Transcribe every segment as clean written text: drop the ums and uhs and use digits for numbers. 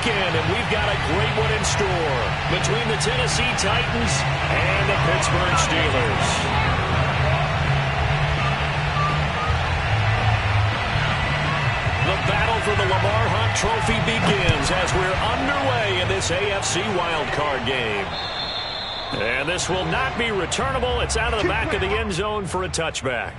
weekend, and we've got a great one in store between the Tennessee Titans and the Pittsburgh Steelers. The battle for the Lamar Hunt Trophy begins as we're underway in this AFC wildcard game. And this will not be returnable. It's out of the back of the end zone for a touchback.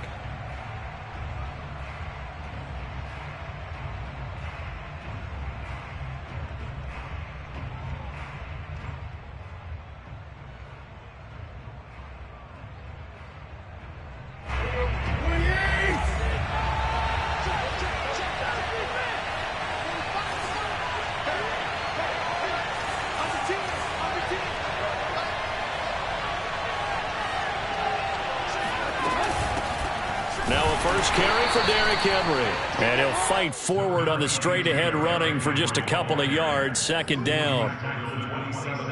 First carry for Derrick Henry. And he'll fight forward on the straight-ahead running for just a couple of yards. Second down.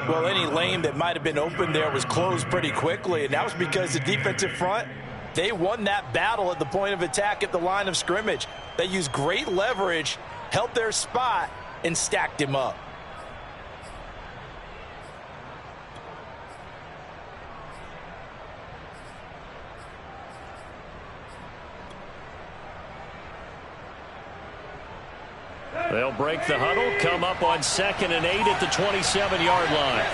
Well, any lane that might have been open there was closed pretty quickly, and that was because the defensive front, they won that battle at the point of attack at the line of scrimmage. They used great leverage, held their spot, and stacked him up. They'll break the huddle, come up on 2nd and 8 at the 27-yard line.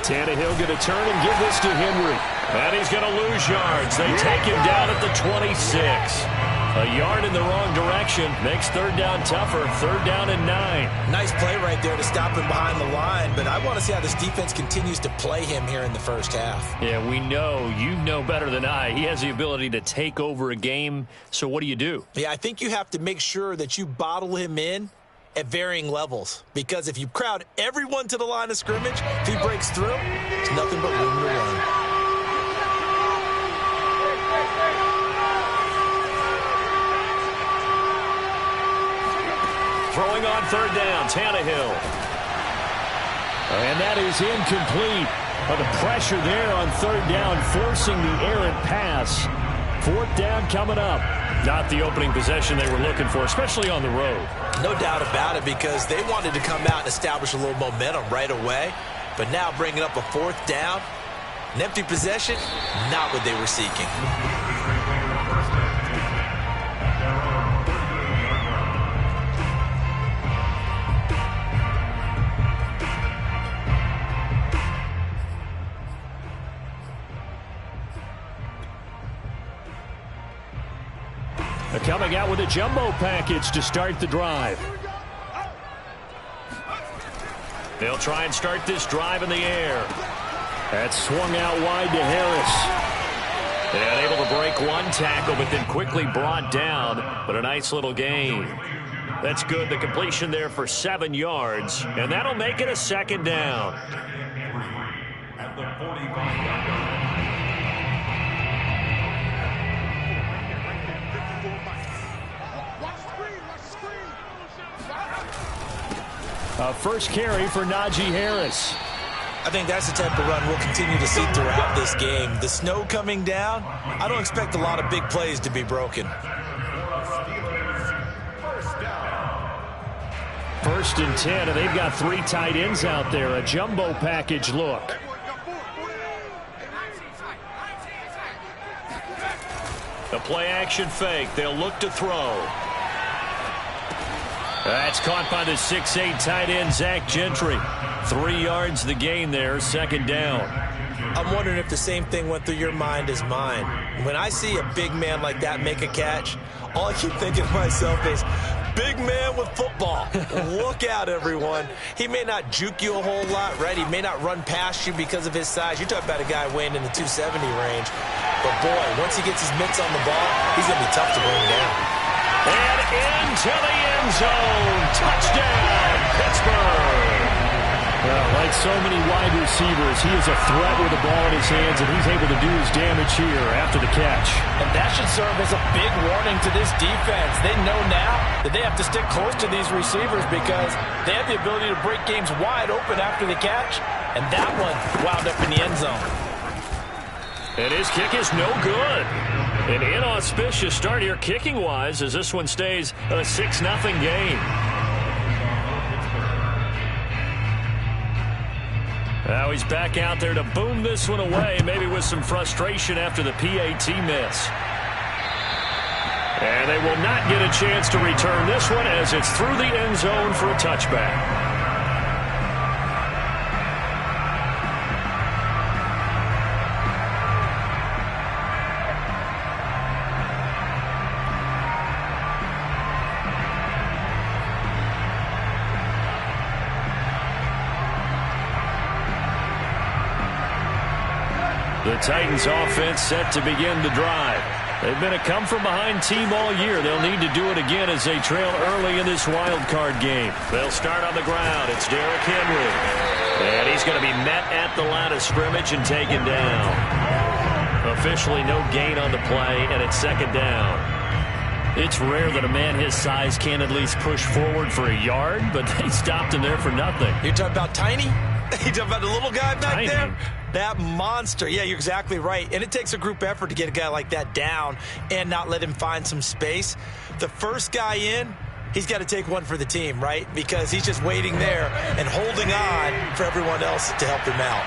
Tannehill going to turn and give this to Henry. And he's going to lose yards. They take him down at the 26. A yard in the wrong direction makes third down tougher. Third down and 9. Nice play right there to stop him behind the line, but I want to see how this defense continues to play him here in the first half. Yeah, we know. You know better than I. He has the ability to take over a game, so what do? Yeah, I think you have to make sure that you bottle him in at varying levels, because if you crowd everyone to the line of scrimmage, if he breaks through, there's nothing but room to run. Throwing on third down, Tannehill. And that is incomplete. But the pressure there on third down, forcing the errant pass. Fourth down coming up. Not the opening possession they were looking for, especially on the road. No doubt about it, because they wanted to come out and establish a little momentum right away. But now bringing up a fourth down, an empty possession, not what they were seeking. Coming out with a jumbo package to start the drive. They'll try and start this drive in the air. That's swung out wide to Harris. And able to break one tackle, but then quickly brought down. But a nice little gain. That's good. The completion there for 7 yards. And that'll make it a second down. At the 45-yard line. First carry for Najee Harris. I think that's the type of run we'll continue to see throughout this game. The snow coming down, I don't expect a lot of big plays to be broken. First and 10, and they've got 3 tight ends out there. A jumbo package look. The play action fake. They'll look to throw. That's caught by the 6'8" tight end, Zach Gentry. 3 yards the gain there, second down. I'm wondering if the same thing went through your mind as mine. When I see a big man like that make a catch, all I keep thinking to myself is, big man with football. Look out, everyone. He may not juke you a whole lot, right? He may not run past you because of his size. You're talking about a guy weighing in the 270 range. But, boy, once he gets his mitts on the ball, he's going to be tough to bring down. And into the end zone. Touchdown, Pittsburgh. Well, like so many wide receivers, he is a threat with the ball in his hands, and he's able to do his damage here after the catch. And that should serve as a big warning to this defense. They know now that they have to stick close to these receivers because they have the ability to break games wide open after the catch, and that one wound up in the end zone. And his kick is no good. An inauspicious start here kicking-wise as this one stays a 6-0 game. Now he's back out there to boom this one away, maybe with some frustration after the PAT miss. And they will not get a chance to return this one as it's through the end zone for a touchback. The Titans offense set to begin the drive. They've been a come-from-behind team all year. They'll need to do it again as they trail early in this wild card game. They'll start on the ground. It's Derrick Henry. And he's going to be met at the line of scrimmage and taken down. Officially no gain on the play, and it's second down. It's rare that a man his size can at least push forward for a yard, but they stopped him there for nothing. You're talking about Tiny? You talking about the little guy back Tiny. there? That monster. Yeah, you're exactly right. And it takes a group effort to get a guy like that down and not let him find some space. The first guy in, he's got to take one for the team, right? Because he's just waiting there and holding on for everyone else to help him out.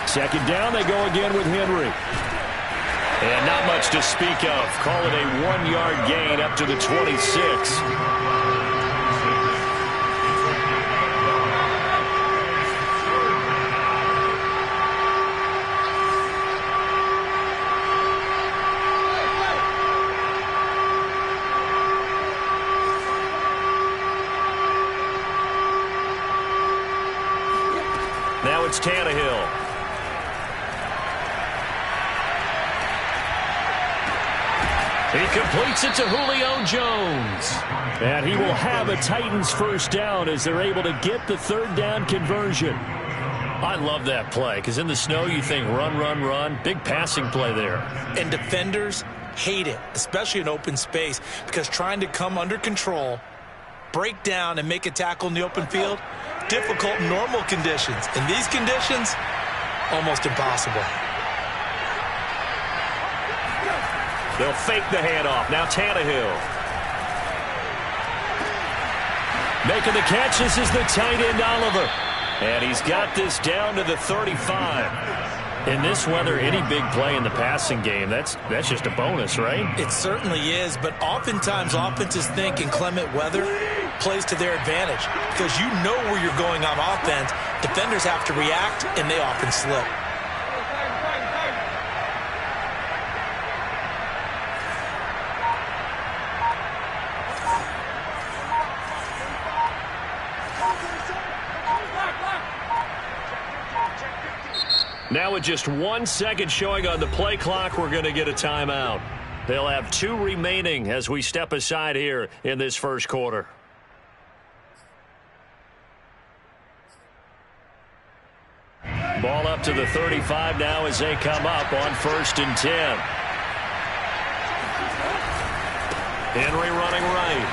Second down, they go again with Henry. And not much to speak of. Call it a 1-yard gain up to the 26. Now it's Tannehill. He completes it to Julio Jones. And he will have a Titans first down as they're able to get the third down conversion. I love that play because in the snow you think run, run, run. Big passing play there. And defenders hate it, especially in open space, because trying to come under control, break down, and make a tackle in the open field, difficult in normal conditions. In these conditions, almost impossible. They'll fake the handoff. Now Tannehill. Making the catch. This is the tight end, Oliver. And he's got this down to the 35. In this weather, any big play in the passing game, that's just a bonus, right? It certainly is, but oftentimes offenses think inclement weather plays to their advantage because you know where you're going on offense. Defenders have to react, and they often slip. Now with just 1 second showing on the play clock, we're going to get a timeout. They'll have 2 remaining as we step aside here in this first quarter. Ball up to the 35 now as they come up on 1st and 10. Henry running right.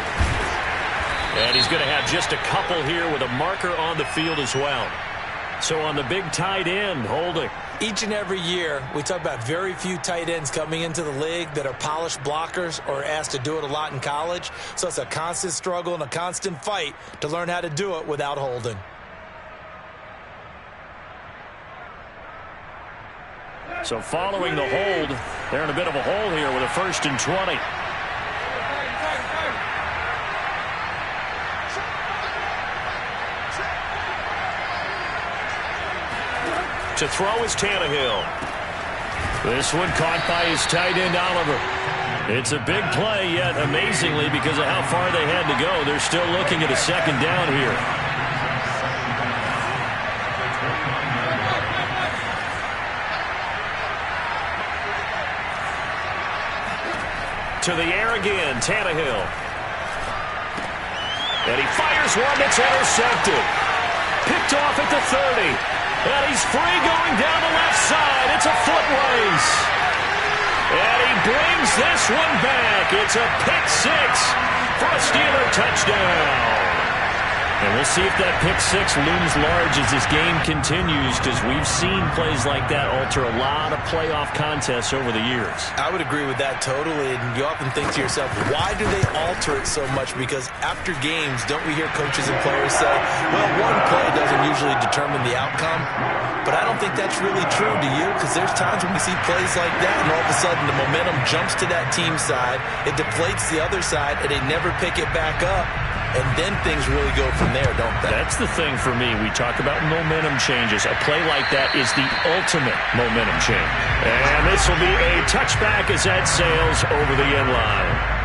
And he's going to have just a couple here with a marker on the field as well. So on the big tight end, holding. Each and every year, we talk about very few tight ends coming into the league that are polished blockers or asked to do it a lot in college. So it's a constant struggle and a constant fight to learn how to do it without holding. So following the hold, they're in a bit of a hole here with a 1st and 20. To throw is Tannehill. This one caught by his tight end, Oliver. It's a big play, yet amazingly, because of how far they had to go, they're still looking at a second down here. To the air again, Tannehill. And he fires one that's intercepted. Picked off at the 30. And he's free going down the left side. It's a foot race. And he brings this one back. It's a pick 6 for a Steeler touchdown. And we'll see if that pick six looms large as this game continues, because we've seen plays like that alter a lot of playoff contests over the years. I would agree with that totally. And you often think to yourself, why do they alter it so much? Because after games, don't we hear coaches and players say, well, one play doesn't usually determine the outcome. But I don't think that's really true, do you? Because there's times when we see plays like that, and all of a sudden the momentum jumps to that team side, it deflates the other side, and they never pick it back up. And then things really go from there, don't they? That's the thing for me. We talk about momentum changes. A play like that is the ultimate momentum change. And this will be a touchback as that sails over the end line.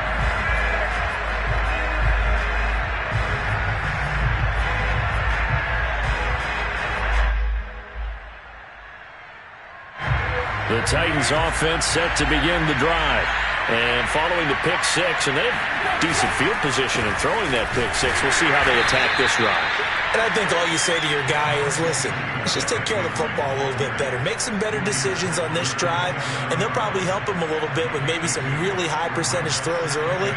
The Titans offense set to begin the drive. And following the pick six, and they have decent field position in throwing that pick six. We'll see how they attack this drive. And I think all you say to your guy is, listen, let's just take care of the football a little bit better. Make some better decisions on this drive, and they'll probably help him a little bit with maybe some really high percentage throws early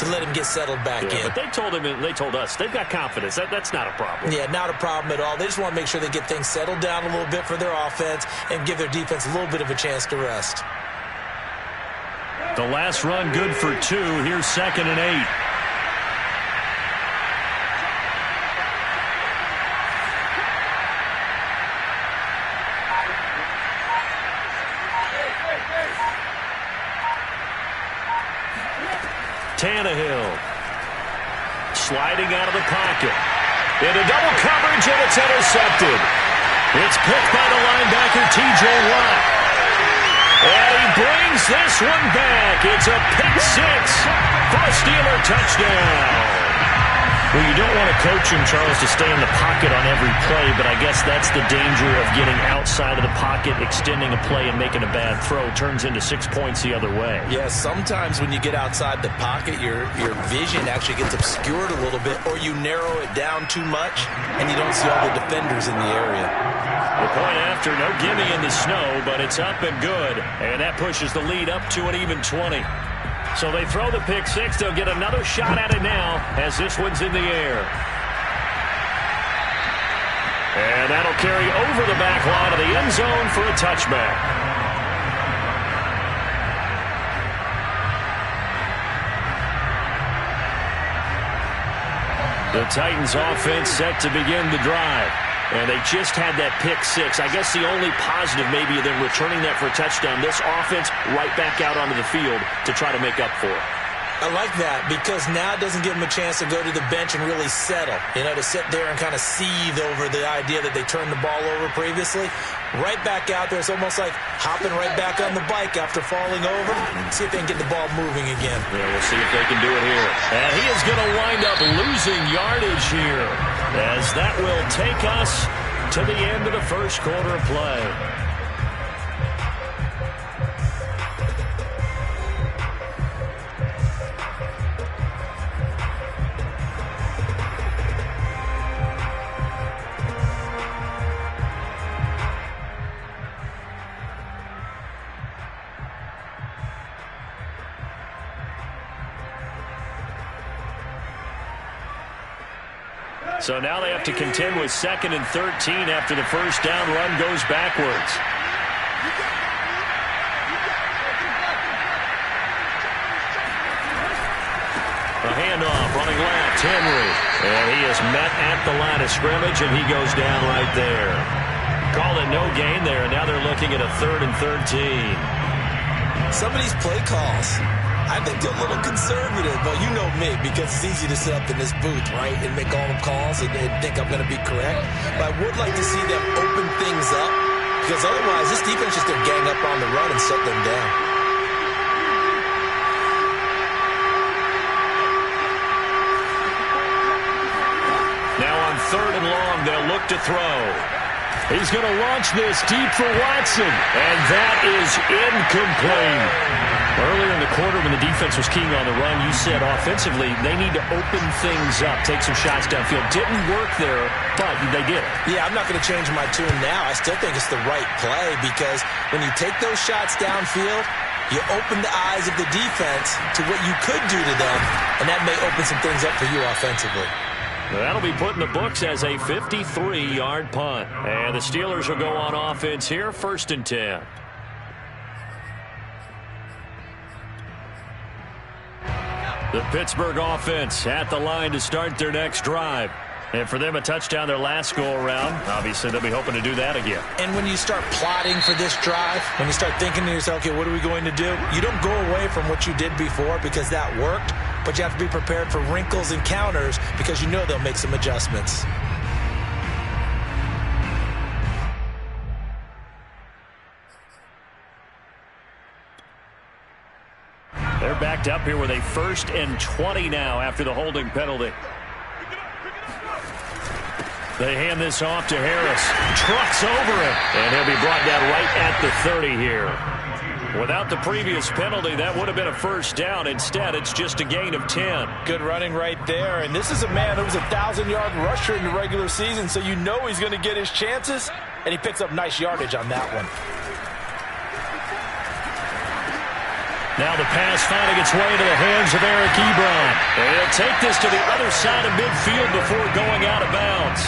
to let him get settled back in. But they told him, and they told us, they've got confidence. That's not a problem. Yeah, not a problem at all. They just want to make sure they get things settled down a little bit for their offense and give their defense a little bit of a chance to rest. The last run good for 2. Here's 2nd and 8. Tannehill sliding out of the pocket. Into double coverage, and it's intercepted. It's picked by the linebacker, T.J. Watt. And he brings this one back. It's a pick six for a Steeler touchdown. Well, you don't want to coach him, Charles, to stay in the pocket on every play, but I guess that's the danger of getting outside of the pocket, extending a play, and making a bad throw. Turns into 6 points the other way. Yeah, sometimes when you get outside the pocket, your vision actually gets obscured a little bit, or you narrow it down too much, and you don't see all the defenders in the area. The point after, no gimme in the snow, but it's up and good, and that pushes the lead up to an even 20. So they throw the pick six. They'll get another shot at it now as this one's in the air. And that'll carry over the back line of the end zone for a touchback. The Titans offense set to begin the drive. And they just had that pick six. I guess the only positive maybe than returning that for a touchdown, this offense right back out onto the field to try to make up for it. I like that because now it doesn't give them a chance to go to the bench and really settle. You know, to sit there and kind of seethe over the idea that they turned the ball over previously. Right back out there. It's almost like hopping right back on the bike after falling over. See if they can get the ball moving again. Yeah, we'll see if they can do it here. And he is going to wind up losing yardage here, as that will take us to the end of the first quarter of play. So now they have to contend with 2nd and 13 after the first down run goes backwards. A handoff running left, Henry. And he is met at the line of scrimmage, and he goes down right there. Call it no gain there, and now they're looking at a 3rd and 13. Some of these play calls, I think they're a little conservative. Well, you know me, because it's easy to sit up in this booth, right, and make all the calls and think I'm going to be correct. But I would like to see them open things up, because otherwise this defense is going to gang up on the run and shut them down. Now on 3rd and long, they'll look to throw. He's going to launch this deep for Watson, and that is incomplete. Earlier in the quarter when the defense was keying on the run, you said offensively they need to open things up, take some shots downfield. Didn't work there, but they did it. Yeah, I'm not going to change my tune now. I still think it's the right play because when you take those shots downfield, you open the eyes of the defense to what you could do to them, and that may open some things up for you offensively. That'll be put in the books as a 53-yard punt. And the Steelers will go on offense here, 1st and 10. The Pittsburgh offense at the line to start their next drive. And for them, a touchdown their last go-around. Obviously, they'll be hoping to do that again. And when you start plotting for this drive, when you start thinking to yourself, okay, what are we going to do? You don't go away from what you did before because that worked, but you have to be prepared for wrinkles and counters because you know they'll make some adjustments. They're backed up here with a 1st and 20 now after the holding penalty. They hand this off to Harris. Trucks over it. And he'll be brought down right at the 30 here. Without the previous penalty, that would have been a 1st down. Instead, it's just a gain of 10. Good running right there. And this is a man who was a 1,000-yard rusher in the regular season, so you know he's going to get his chances. And he picks up nice yardage on that one. Now the pass finding its way into the hands of Eric Ebron. And he'll take this to the other side of midfield before going out of bounds.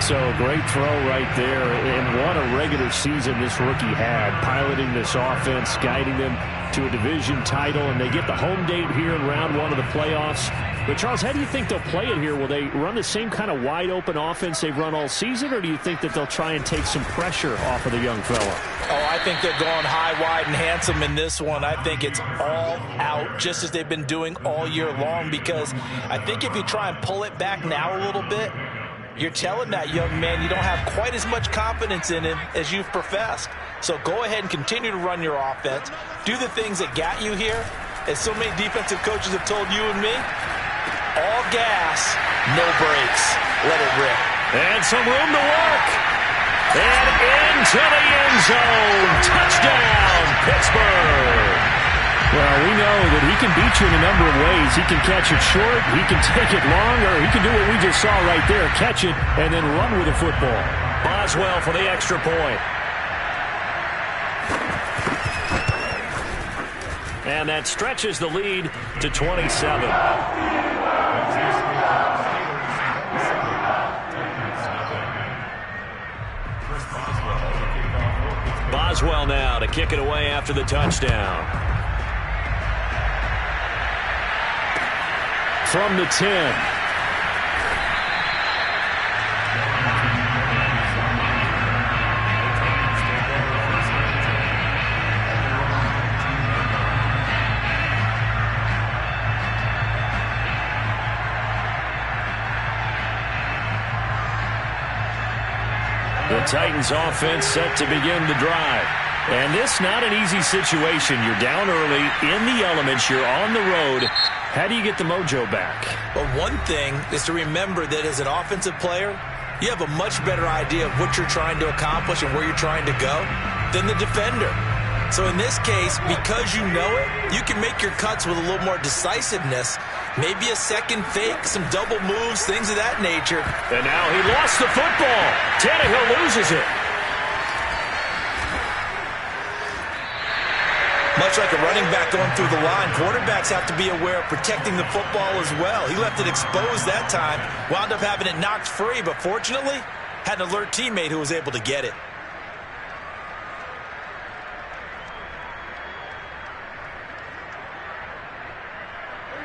So great throw right there, and what a regular season this rookie had, piloting this offense, guiding them to a division title, and they get the home date here in round 1 of the playoffs. But, Charles, how do you think they'll play it here? Will they run the same kind of wide-open offense they've run all season, or do you think that they'll try and take some pressure off of the young fella? Oh, I think they're going high, wide, and handsome in this one. I think it's all out, just as they've been doing all year long, because I think if you try and pull it back now a little bit, you're telling that young man you don't have quite as much confidence in him as you've professed. So go ahead and continue to run your offense. Do the things that got you here. As so many defensive coaches have told you and me, all gas, no brakes. Let it rip. And some room to work. And into the end zone. Touchdown, Pittsburgh. Well, we know that he can beat you in a number of ways. He can catch it short, he can take it long, or he can do what we just saw right there, catch it and then run with the football. Boswell for the extra point. And that stretches the lead to 27. Boswell now to kick it away after the touchdown. From the 10. The Titans offense set to begin the drive. And this not an easy situation. You're down early, in the elements, you're on the road. How do you get the mojo back? Well, one thing is to remember that as an offensive player, you have a much better idea of what you're trying to accomplish and where you're trying to go than the defender. So in this case, because you know it, you can make your cuts with a little more decisiveness. Maybe a second fake, some double moves, things of that nature. And now he lost the football. Tannehill loses it. Much like a running back going through the line, quarterbacks have to be aware of protecting the football as well. He left it exposed that time, wound up having it knocked free, but fortunately, had an alert teammate who was able to get it.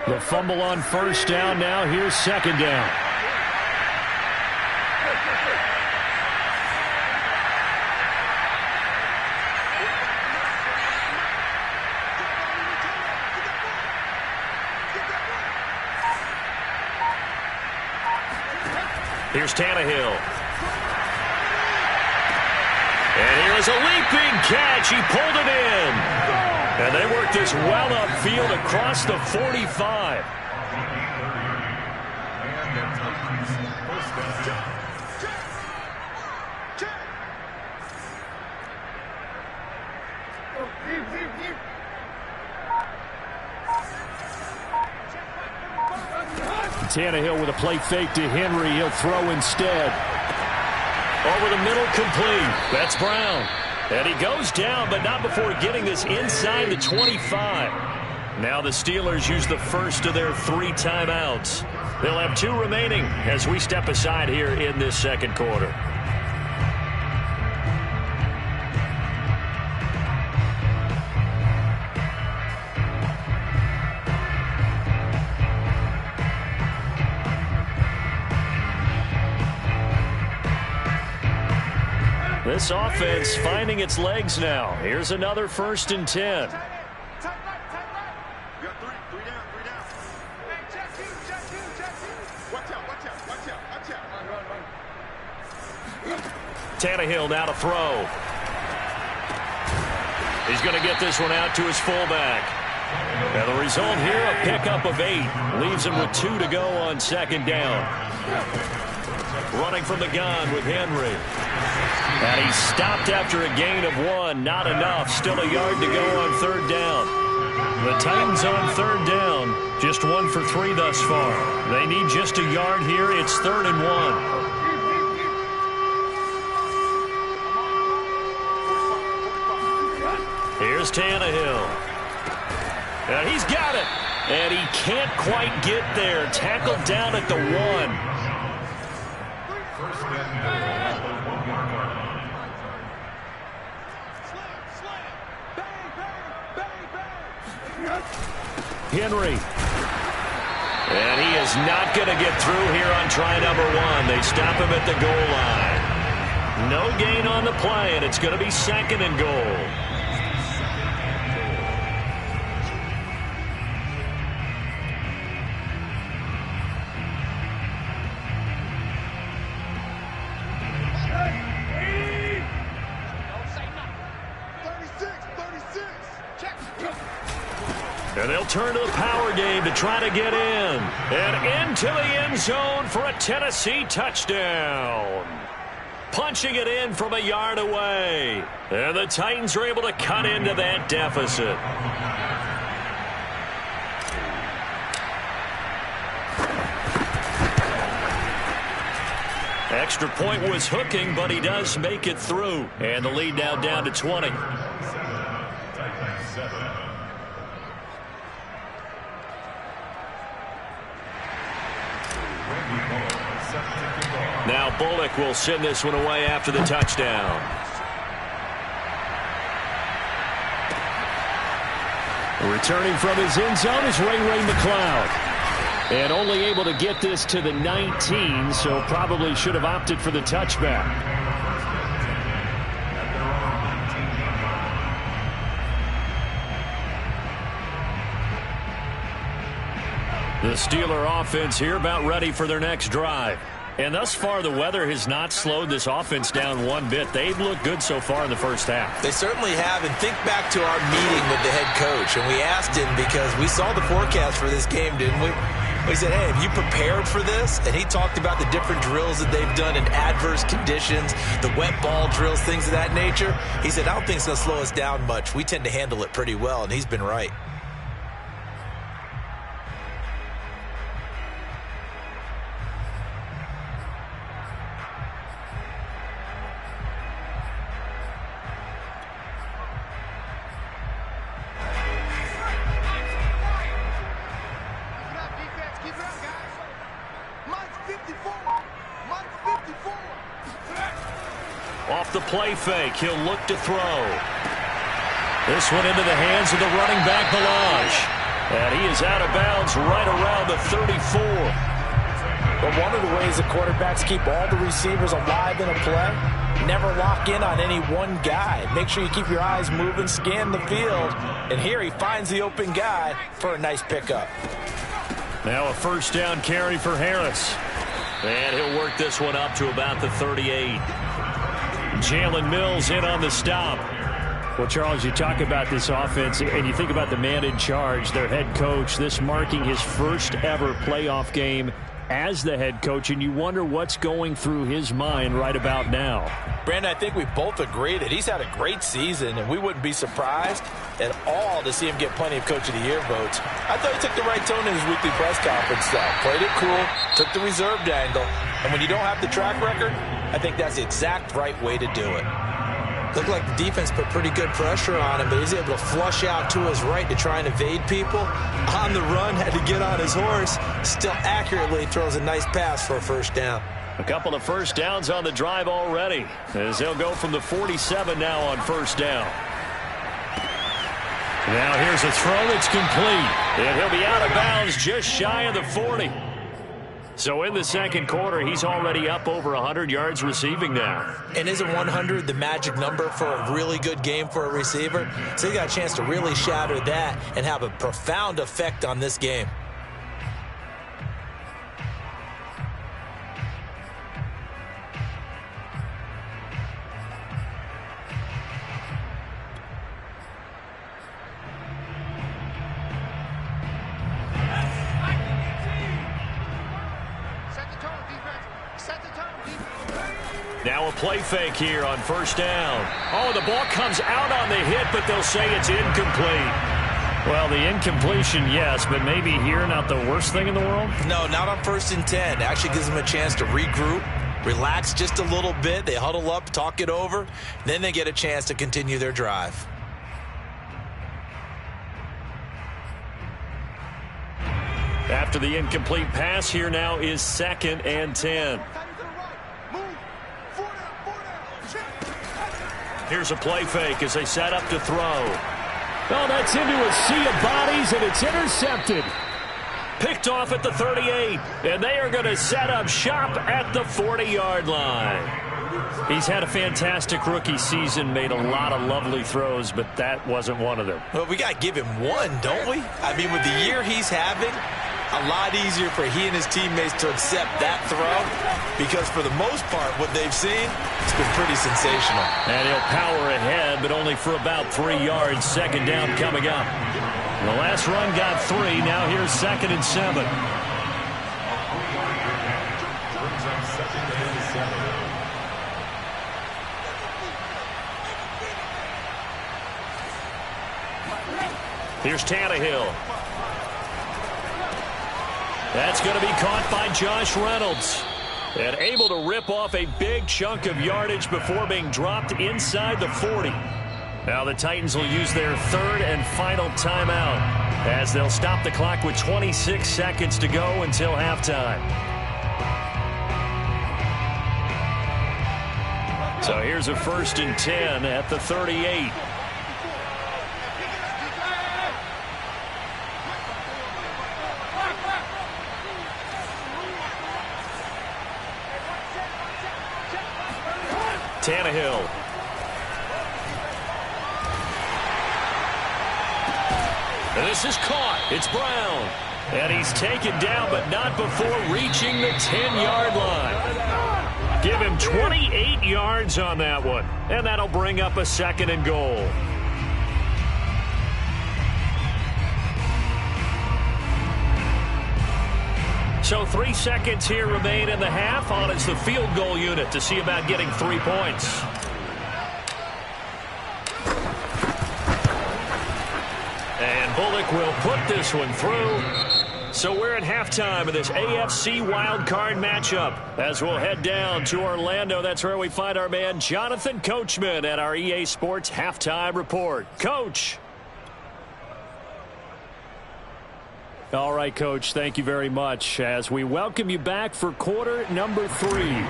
The fumble on 1st down now. Here's 2nd down. Here's Tannehill. And here's a leaping catch. He pulled it in. And they work this well upfield across the 45. Tannehill with a play fake to Henry. He'll throw instead. Over the middle, complete. That's Brown. And he goes down, but not before getting this inside the 25. Now the Steelers use the first of their 3 timeouts. They'll have 2 remaining as we step aside here in this second quarter. This offense finding its legs now. Here's another 1st and 10. Tannehill now to throw. He's going to get this one out to his fullback. And the result here, a pickup of 8. Leaves him with 2 to go on 2nd down. Running from the gun with Henry. And he stopped after a gain of 1. Not enough. Still a yard to go on 3rd down. The Titans on 3rd down. Just 1 for 3 thus far. They need just a yard here. It's 3rd and 1. Here's Tannehill. And he's got it. And he can't quite get there. Tackled down at the 1. Henry. And he is not going to get through here on try number 1. They stop him at the goal line. No gain on the play, and it's going to be 2nd and goal. And they'll turn to the power game to try to get in. And into the end zone for a Tennessee touchdown. Punching it in from a yard away. And the Titans are able to cut into that deficit. Extra point was hooking, but he does make it through. And the lead now down to 20. Now Bullock will send this one away after the touchdown. Returning from his end zone is Ray McCloud. And only able to get this to the 19, so probably should have opted for the touchback. The Steeler offense here about ready for their next drive. And thus far, the weather has not slowed this offense down one bit. They've looked good so far in the first half. They certainly have. And think back to our meeting with the head coach. And we asked him because we saw the forecast for this game, didn't we? We said, hey, have you prepared for this? And he talked about the different drills that they've done in adverse conditions, the wet ball drills, things of that nature. He said, I don't think it's going to slow us down much. We tend to handle it pretty well, and he's been right. Off the play fake, he'll look to throw. This one into the hands of the running back, Ballage. And he is out of bounds right around the 34. But one of the ways that quarterbacks keep all the receivers alive in a play, never lock in on any one guy. Make sure you keep your eyes moving, scan the field. And here he finds the open guy for a nice pickup. Now a first down carry for Harris. And he'll work this one up to about the 38. Jalen Mills in on the stop. Well, Charles, you talk about this offense, and you think about the man in charge, their head coach, this marking his first ever playoff game as the head coach, and you wonder what's going through his mind right about now. Brandon, I think we both agree that he's had a great season, and we wouldn't be surprised at all to see him get plenty of Coach of the Year votes. I thought he took the right tone in his weekly press conference, though. Played it cool, took the reserved angle, and when you don't have the track record, I think that's the exact right way to do it. Looked like the defense put pretty good pressure on him, but he's able to flush out to his right to try and evade people. On the run, had to get on his horse. Still accurately throws a nice pass for a first down. A couple of first downs on the drive already, as they'll go from the 47 now on first down. Now here's a throw that's complete, and he'll be out of bounds just shy of the 40. So in the second quarter, he's already up over 100 yards receiving now. And isn't 100 the magic number for a really good game for a receiver? So he got a chance to really shatter that and have a profound effect on this game. Now a play fake here on first down. Oh, the ball comes out on the hit, but they'll say it's incomplete. Well, the incompletion, yes, but maybe here not the worst thing in the world? No, not on 1st and 10. It actually gives them a chance to regroup, relax just a little bit. They huddle up, talk it over. Then they get a chance to continue their drive. After the incomplete pass, here now is 2nd and 10. Here's a play fake as they set up to throw. Oh, that's into a sea of bodies, and it's intercepted. Picked off at the 38, and they are going to set up shop at the 40-yard line. He's had a fantastic rookie season, made a lot of lovely throws, but that wasn't one of them. Well, we got to give him one, don't we? I mean, with the year he's having, a lot easier for he and his teammates to accept that throw because for the most part, what they've seen, it's been pretty sensational. And he'll power ahead, but only for about 3 yards. Second down coming up. The last run got 3. Now here's 2nd and 7. Here's Tannehill. That's going to be caught by Josh Reynolds. And able to rip off a big chunk of yardage before being dropped inside the 40. Now the Titans will use their 3rd and final timeout as they'll stop the clock with 26 seconds to go until halftime. So here's a 1st and 10 at the 38. Tannehill. This is caught. It's Brown. And he's taken down, but not before reaching the 10-yard line. Give him 28 yards on that one. And that'll bring up a 2nd and goal. So 3 seconds here remain in the half. On is the field goal unit to see about getting 3 points. And Bullock will put this one through. So we're at halftime of this AFC wildcard matchup as we'll head down to Orlando. That's where we find our man Jonathan Coachman at our EA Sports Halftime Report. Coach. All right, Coach, thank you very much as we welcome you back for quarter number 3.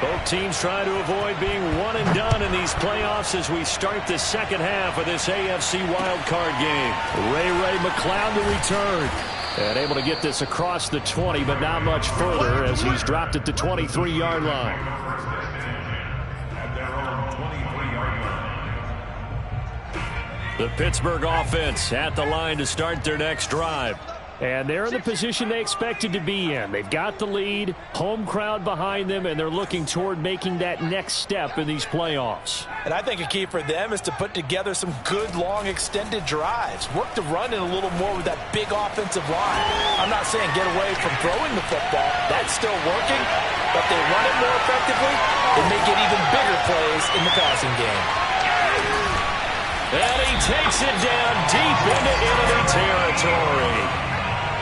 Both teams trying to avoid being one and done in these playoffs as we start the second half of this AFC wildcard game. Ray McCloud to return. And able to get this across the 20, but not much further as he's dropped at the 23-yard line. The Pittsburgh offense at the line to start their next drive. And they're in the position they expected to be in. They've got the lead, home crowd behind them, and they're looking toward making that next step in these playoffs. And I think a key for them is to put together some good, long, extended drives. Work the run in a little more with that big offensive line. I'm not saying get away from throwing the football. That's still working. But they run it more effectively, they may get even bigger plays in the passing game. And he takes it down deep into enemy territory.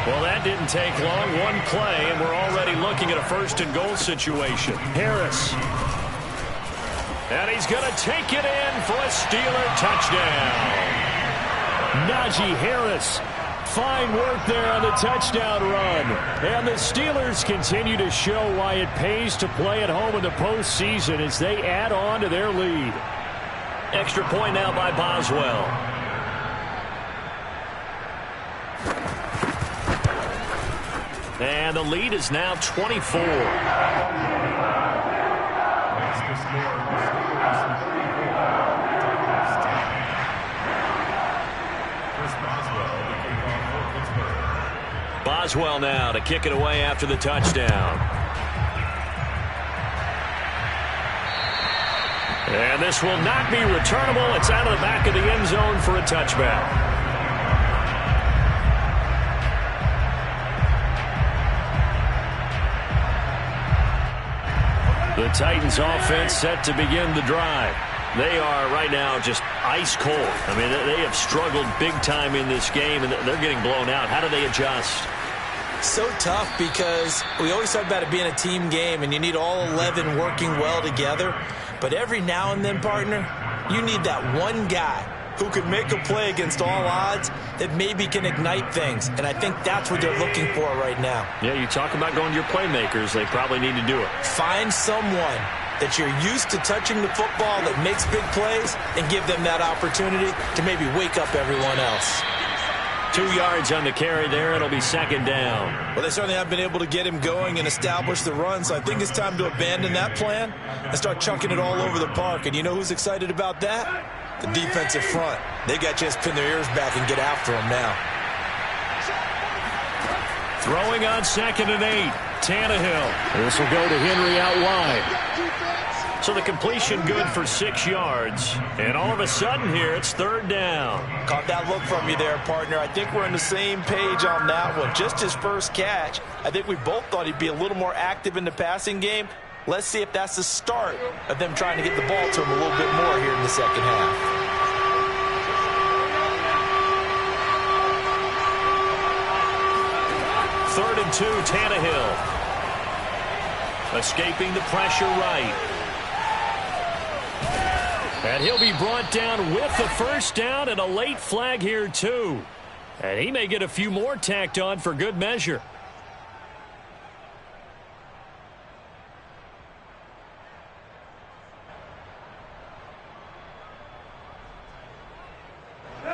Well, that didn't take long. One play, and we're already looking at a 1st and goal situation. Harris. And he's going to take it in for a Steeler touchdown. Najee Harris. Fine work there on the touchdown run. And the Steelers continue to show why it pays to play at home in the postseason as they add on to their lead. Extra point now by Boswell. And the lead is now 24. Boswell now to kick it away after the touchdown. And this will not be returnable. It's out of the back of the end zone for a touchback. The Titans offense set to begin the drive. They are right now just ice cold. I mean, they have struggled big time in this game, and they're getting blown out. How do they adjust? So tough because we always talk about it being a team game, and you need all 11 working well together. But every now and then, partner, you need that one guy who can make a play against all odds that maybe can ignite things. And I think that's what they're looking for right now. Yeah, you talk about going to your playmakers. They probably need to do it. Find someone that you're used to touching the football that makes big plays and give them that opportunity to maybe wake up everyone else. 2 yards on the carry there. It'll be second down. Well, they certainly have been able to get him going and establish the run, so I think it's time to abandon that plan and start chunking it all over the park. And you know who's excited about that? The defensive front. They got a chance to pin their ears back and get after him now. Throwing on 2nd and 8. Tannehill. This will go to Henry out wide. So the completion good for 6 yards. And all of a sudden here, it's third down. Caught that look from you there, partner. I think we're on the same page on that one. Just his first catch. I think we both thought he'd be a little more active in the passing game. Let's see if that's the start of them trying to get the ball to him a little bit more here in the second half. Third and 2, Tannehill. Escaping the pressure right. And he'll be brought down with the first down and a late flag here too. And he may get a few more tacked on for good measure.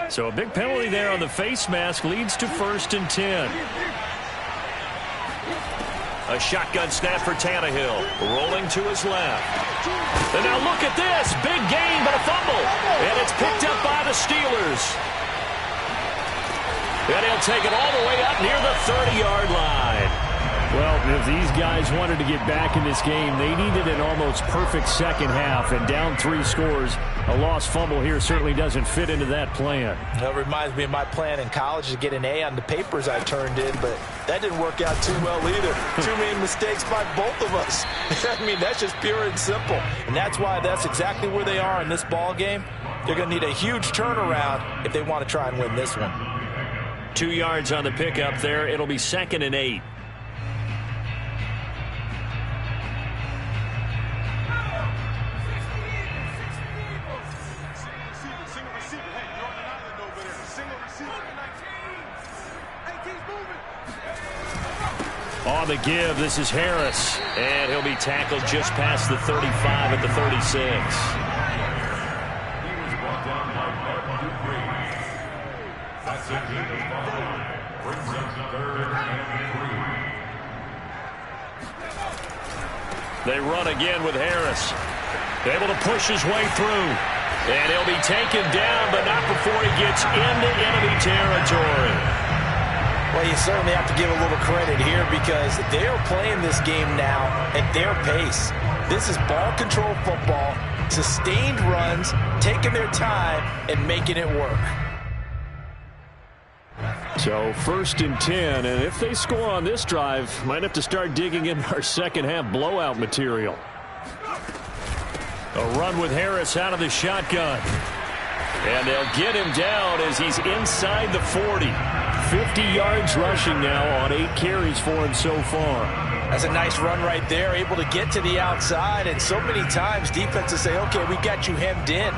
So a big penalty there on the face mask leads to 1st and 10. A shotgun snap for Tannehill. Rolling to his left. And now look at this. Big gain, but a fumble. And it's picked up by the Steelers. And he'll take it all the way up near the 30-yard line. Well, if these guys wanted to get back in this game, they needed an almost perfect second half. And down 3 scores, a lost fumble here certainly doesn't fit into that plan. That reminds me of my plan in college to get an A on the papers I turned in, but that didn't work out too well either. Too many mistakes by both of us. I mean, that's just pure and simple. And that's why that's exactly where they are in this ball game. They're going to need a huge turnaround if they want to try and win this one. 2 yards on the pickup there. It'll be 2nd and 8. On the give, this is Harris. And he'll be tackled just past the 35 at the 36. They run again with Harris. Able to push his way through. And he'll be taken down, but not before he gets into enemy territory. Well, you certainly have to give a little credit here because they are playing this game now at their pace. This is ball control football, sustained runs, taking their time, and making it work. So 1st and 10, and if they score on this drive, might have to start digging in our second half blowout material. A run with Harris out of the shotgun. And they'll get him down as he's inside the 40. 50 yards rushing now on 8 carries for him so far. That's a nice run right there, able to get to the outside. And so many times defenses say, okay, we got you hemmed in.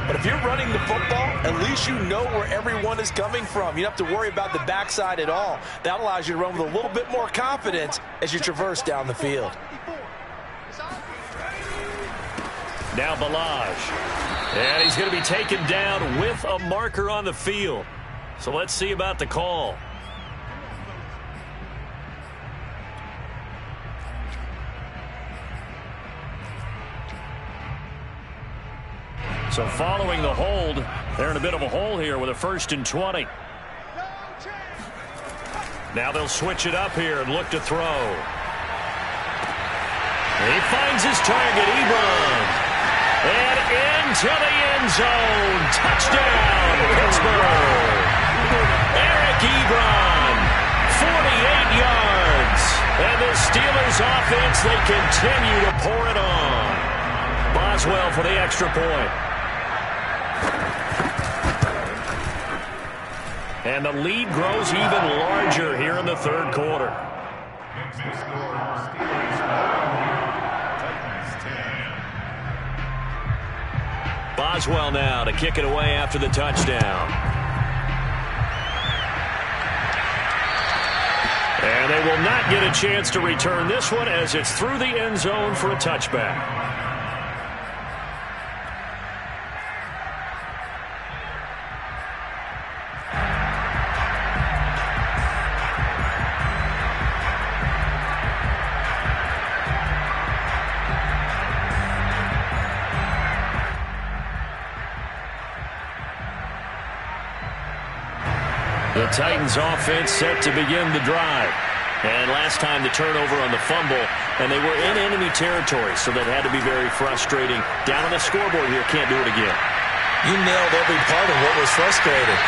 But if you're running the football, at least you know where everyone is coming from. You don't have to worry about the backside at all. That allows you to run with a little bit more confidence as you traverse down the field. Now Ballage. And he's going to be taken down with a marker on the field. So let's see about the call. So following the hold, they're in a bit of a hole here with a 1st and 20. Now they'll switch it up here and look to throw. He finds his target, Ebron. And into the end zone. Touchdown, Pittsburgh. Eric Ebron, 48 yards. And the Steelers offense, they continue to pour it on. Boswell for the extra point. And the lead grows even larger here in the 3rd quarter. Boswell now to kick it away after the touchdown. And they will not get a chance to return this one as it's through the end zone for a touchback. The Titans offense set to begin the drive. And last time the turnover on the fumble, and they were in enemy territory, so that had to be very frustrating. Down on the scoreboard here, can't do it again. You nailed every part of what was frustrating.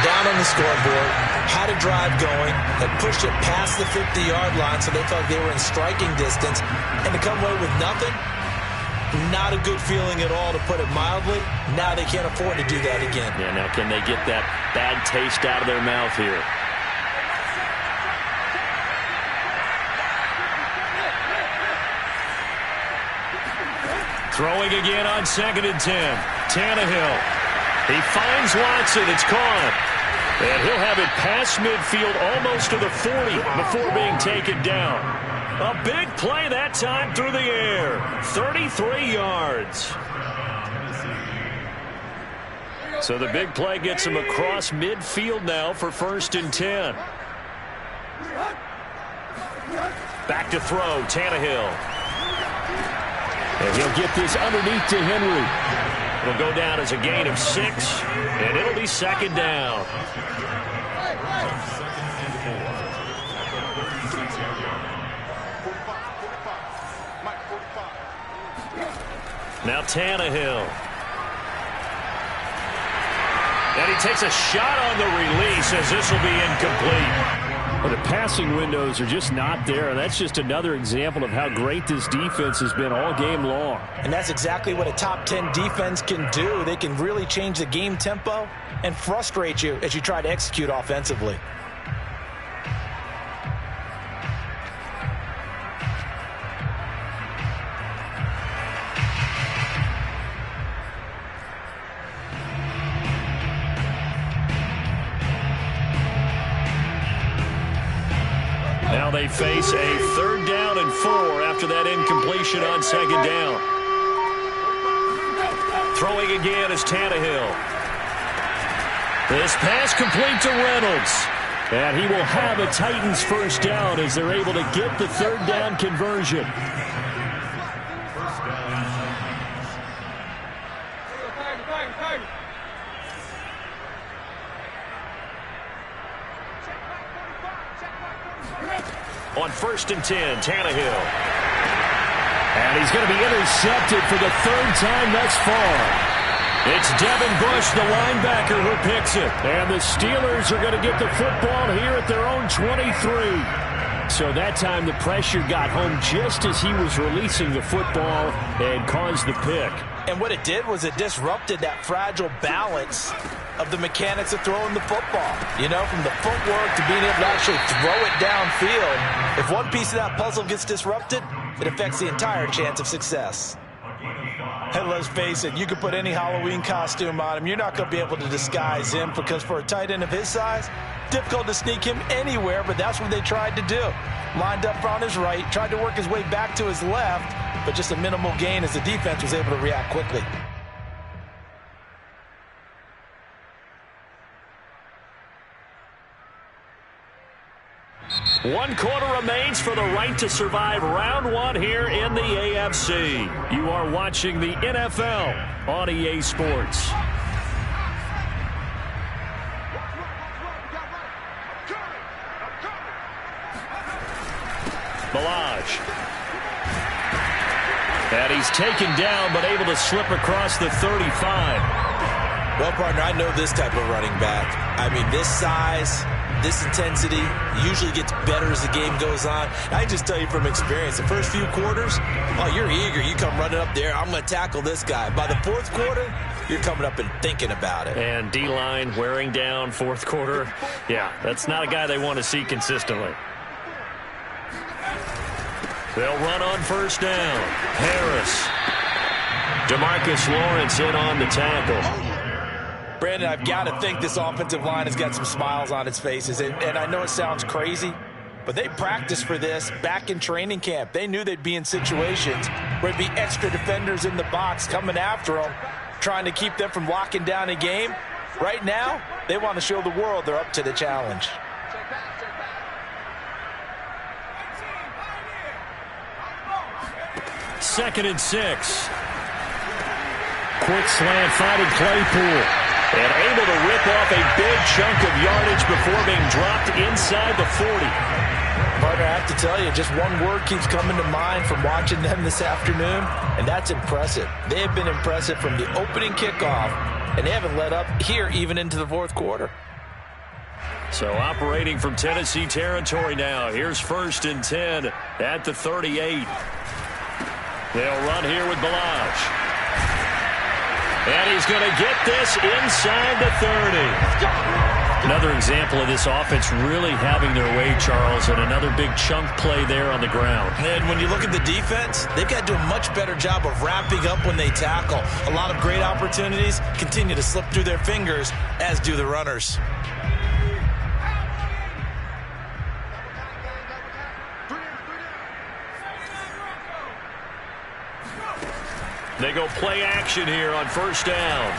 Down on the scoreboard, had a drive going, had pushed it past the 50-yard line, so they felt they were in striking distance, and to come away with nothing, not a good feeling at all, to put it mildly. Now they can't afford to do that again. Yeah, now can they get that bad taste out of their mouth here? Throwing again on 2nd and 10. Tannehill. He finds Watson. It's caught. And he'll have it past midfield almost to the 40 before being taken down. A big play that time through the air. 33 yards. So the big play gets him across midfield now for 1st and 10. Back to throw, Tannehill. And he'll get this underneath to Henry. It'll go down as a gain of 6, and it'll be 2nd down. Now Tannehill. And he takes a shot on the release as this will be incomplete. Well, the passing windows are just not there. That's just another example of how great this defense has been all game long. And that's exactly what a top 10 defense can do. They can really change the game tempo and frustrate you as you try to execute offensively. Now they face a 3rd down and 4 after that incompletion on 2nd down. Throwing again is Tannehill. This pass complete to Reynolds. And he will have a Titans 1st down as they're able to get the 3rd down conversion. On 1st and 10, Tannehill. And he's going to be intercepted for the 3rd time thus far. It's Devin Bush, the linebacker, who picks it. And the Steelers are going to get the football here at their own 23. So that time the pressure got home just as he was releasing the football and caused the pick. And what it did was it disrupted that fragile balance of the mechanics of throwing the football. You know, from the footwork to being able to actually throw it downfield. If one piece of that puzzle gets disrupted, it affects the entire chance of success. And let's face it, you could put any Halloween costume on him. You're not going to be able to disguise him because for a tight end of his size, difficult to sneak him anywhere, but that's what they tried to do. Lined up on his right, tried to work his way back to his left, but just a minimal gain as the defense was able to react quickly. One quarter remains for the right to survive round one here in the AFC. You are watching the NFL on EA Sports. Ballage. And he's taken down but able to slip across the 35. Well, partner, I know this type of running back. I mean, this size, this intensity usually gets better as the game goes on. I can just tell you from experience, the first few quarters, oh, you're eager. You come running up there, I'm going to tackle this guy. By the fourth quarter, you're coming up and thinking about it. And D-line wearing down fourth quarter. Yeah, that's not a guy they want to see consistently. They'll run on first down. Harris. DeMarcus Lawrence in on the tackle. Brandon, I've got to think this offensive line has got some smiles on its faces. And I know it sounds crazy, but they practiced for this back in training camp. They knew they'd be in situations where there'd be extra defenders in the box coming after them, trying to keep them from locking down a game. Right now, they want to show the world they're up to the challenge. Second and 6. Quick slant finding Claypool. And able to rip off a big chunk of yardage before being dropped inside the 40. Partner, I have to tell you, just one word keeps coming to mind from watching them this afternoon, and that's impressive. They have been impressive from the opening kickoff, and they haven't let up here even into the fourth quarter. So operating from Tennessee territory now. Here's first and 10 at the 38. They'll run here with Ballage. And he's going to get this inside the 30. Another example of this offense really having their way, Charles, and another big chunk play there on the ground. And when you look at the defense, they've got to do a much better job of wrapping up when they tackle. A lot of great opportunities continue to slip through their fingers, as do the runners. They go play action here on first down.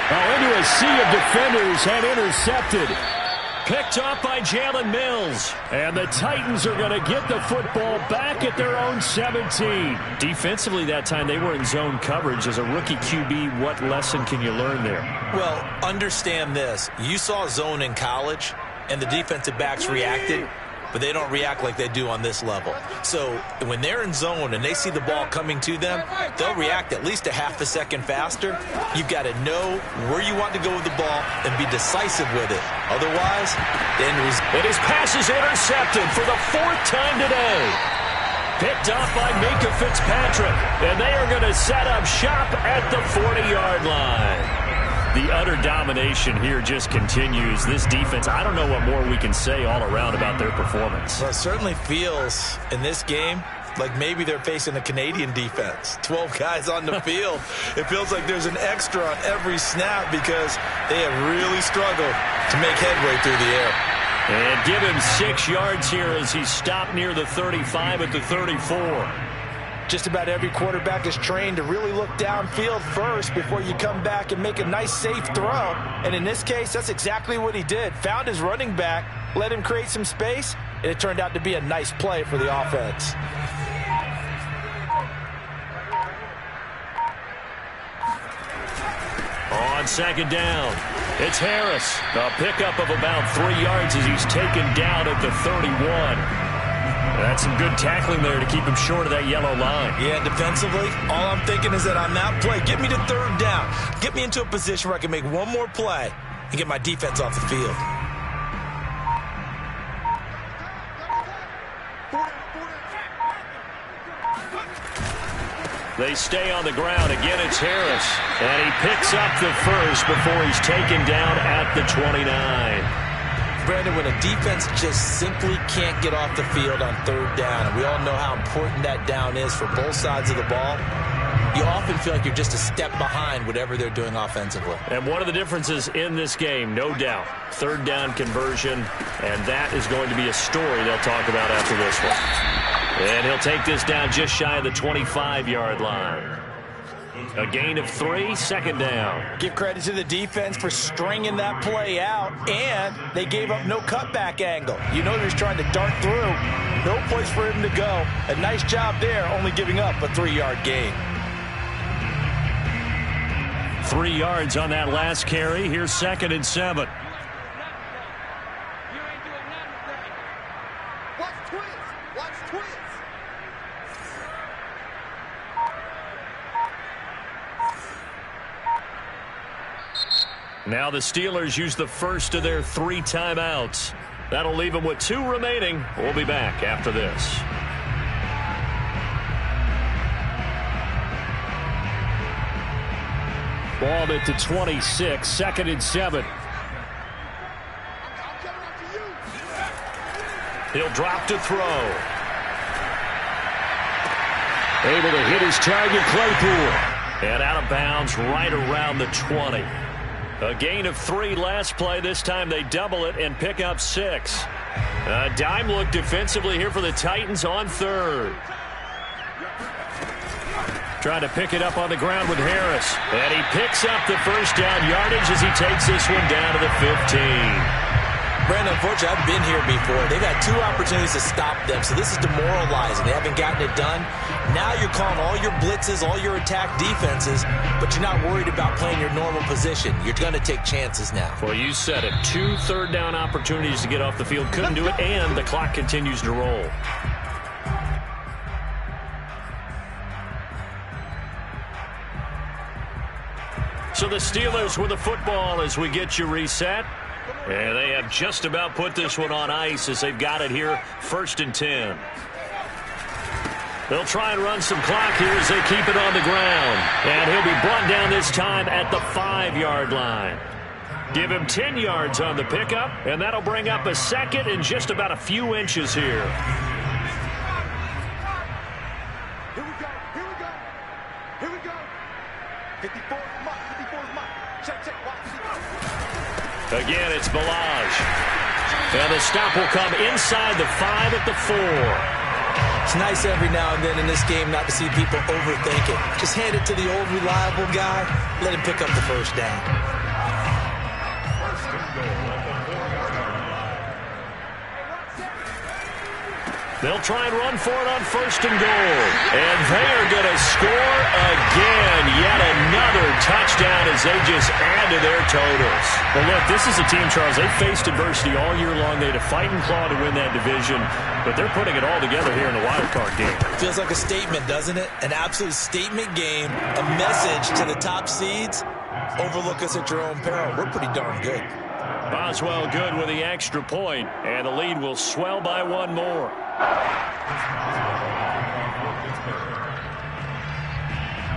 Well, into a sea of defenders and intercepted. Picked up by Jalen Mills. And the Titans are going to get the football back at their own 17. Defensively that time, they were in zone coverage. As a rookie QB, what lesson can you learn there? Well, understand this. You saw zone in college, and the defensive backs reacted, but they don't react like they do on this level. So when they're in zone and they see the ball coming to them, they'll react at least a half a second faster. You've got to know where you want to go with the ball and be decisive with it. Otherwise, the end result. And his pass is intercepted for the fourth time today. Picked off by Minkah Fitzpatrick. And they are going to set up shop at the 40-yard line. The utter domination here just continues. This defense, I don't know what more we can say all around about their performance. Well, it certainly feels in this game like maybe they're facing a Canadian defense. 12 guys on the field. It feels like there's an extra on every snap because they have really struggled to make headway through the air. And give him 6 yards here as he stopped near the 35 at the 34. Just about every quarterback is trained to really look downfield first before you come back and make a nice, safe throw. And in this case, that's exactly what he did. Found his running back, let him create some space, and it turned out to be a nice play for the offense. On second down, it's Harris. A pickup of about 3 yards as he's taken down at the 31. That's some good tackling there to keep him short of that yellow line. Yeah, defensively, all I'm thinking is that on that play, get me to third down. Get me into a position where I can make one more play and get my defense off the field. They stay on the ground. Again, it's Harris. And he picks up the first before he's taken down at the 29. Brandon, when a defense just simply can't get off the field on third down, and we all know how important that down is for both sides of the ball, you often feel like you're just a step behind whatever they're doing offensively. And one of the differences in this game, no doubt, third down conversion, and that is going to be a story they'll talk about after this one. And he'll take this down just shy of the 25-yard line. A gain of 3, second down. Give credit to the defense for stringing that play out, and they gave up no cutback angle. You know he was trying to dart through. No place for him to go. A nice job there, only giving up a 3-yard gain. 3 yards on that last carry. Here's 2nd and 7. Now the Steelers use the first of their 3 timeouts. That'll leave them with 2 remaining. We'll be back after this. Ball at the 26, 2nd and 7. He'll drop to throw. Able to hit his target, Claypool. And out of bounds right around the 20. A gain of 3 last play. This time they double it and pick up 6. A dime look defensively here for the Titans on third. Trying to pick it up on the ground with Harris. And he picks up the first down yardage as he takes this one down to the 15. Brandon, unfortunately, I've been here before. They've had 2 opportunities to stop them, so this is demoralizing. They haven't gotten it done. Now you're calling all your blitzes, all your attack defenses, but you're not worried about playing your normal position. You're going to take chances now. Well, you said it. 2 third down opportunities to get off the field. Couldn't do it, and the clock continues to roll. So the Steelers with the football as we get you reset. And they have just about put this one on ice as they've got it here, 1st and 10. They'll try and run some clock here as they keep it on the ground. And he'll be brought down this time at the 5-yard line. Give him 10 yards on the pickup, and that'll bring up a 2nd and just about a few inches here. Here we go. 54's mark. Check. Again, it's Ballage. And the stop will come inside the 5 at the 4. It's nice every now and then in this game not to see people overthink it. Just hand it to the old reliable guy. Let him pick up the first down. They'll try and run for it on 1st and goal. And they are going to score again. Yet another touchdown as they just add to their totals. Well, look, this is a team, Charles, they faced adversity all year long. They had to fight and claw to win that division. But they're putting it all together here in the wild card game. Feels like a statement, doesn't it? An absolute statement game. A message to the top seeds. Overlook us at your own peril. We're pretty darn good. Boswell good with the extra point, and the lead will swell by 1 more.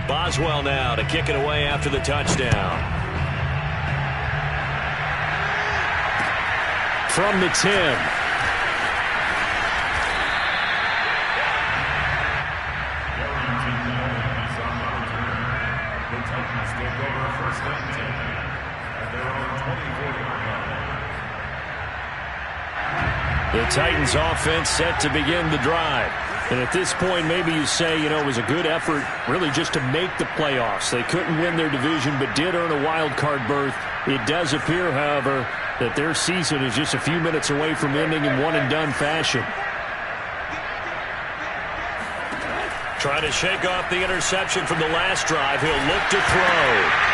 Boswell now to kick it away after the touchdown. From the 10. The Titans offense set to begin the drive. And at this point, maybe you say, you know, it was a good effort really just to make the playoffs. They couldn't win their division but did earn a wild card berth. It does appear, however, that their season is just a few minutes away from ending in one-and-done fashion. Trying to shake off the interception from the last drive. He'll look to throw.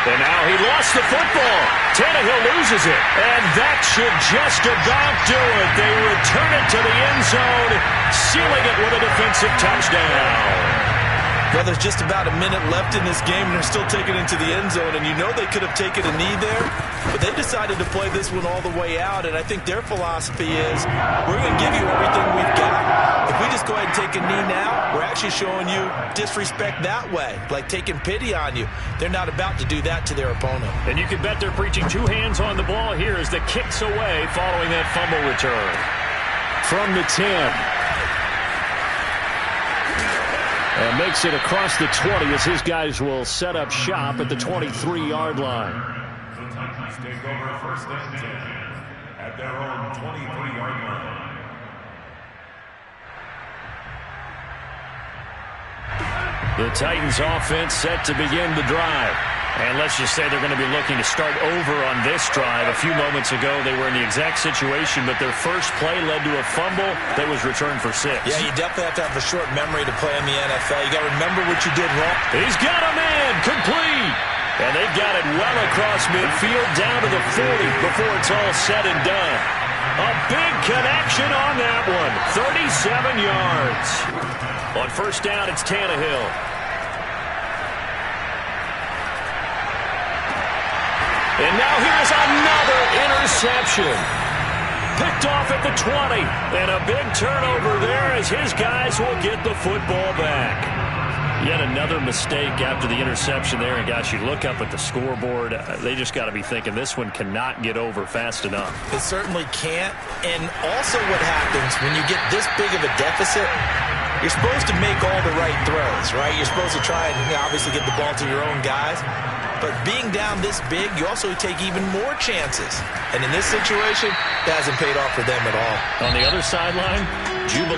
And now he lost the football. Tannehill loses it. And that should just about do it. They return it to the end zone, sealing it with a defensive touchdown. Well, there's just about a minute left in this game, and they're still taking it into the end zone. And you know they could have taken a knee there, but they decided to play this one all the way out. And I think their philosophy is, we're going to give you everything we've got. If we just go ahead and take a knee now, we're actually showing you disrespect that way, like taking pity on you. They're not about to do that to their opponent. And you can bet they're preaching 2 hands on the ball here as the kick's away following that fumble return. From the 10. And makes it across the 20 as his guys will set up shop at the 23-yard line. The Titans take over first and 10 at their own 23-yard line. The Titans offense set to begin the drive. And let's just say they're going to be looking to start over on this drive. A few moments ago, they were in the exact situation, but their first play led to a fumble that was returned for 6. Yeah, you definitely have to have a short memory to play in the NFL. You got to remember what you did wrong. He's got a man, complete. And they've got it well across midfield down to the 40 before it's all said and done. A big connection on that one. 37 yards. On first down, it's Tannehill. And now here's another interception. Picked off at the 20. And a big turnover there as his guys will get the football back. Yet another mistake after the interception there. And gosh, you look up at the scoreboard. They just got to be thinking this one cannot get over fast enough. It certainly can't. And also what happens when you get this big of a deficit, you're supposed to make all the right throws, right? You're supposed to try and obviously get the ball to your own guys. But being down this big, you also take even more chances. And in this situation, that hasn't paid off for them at all. On the other sideline, Jubilee.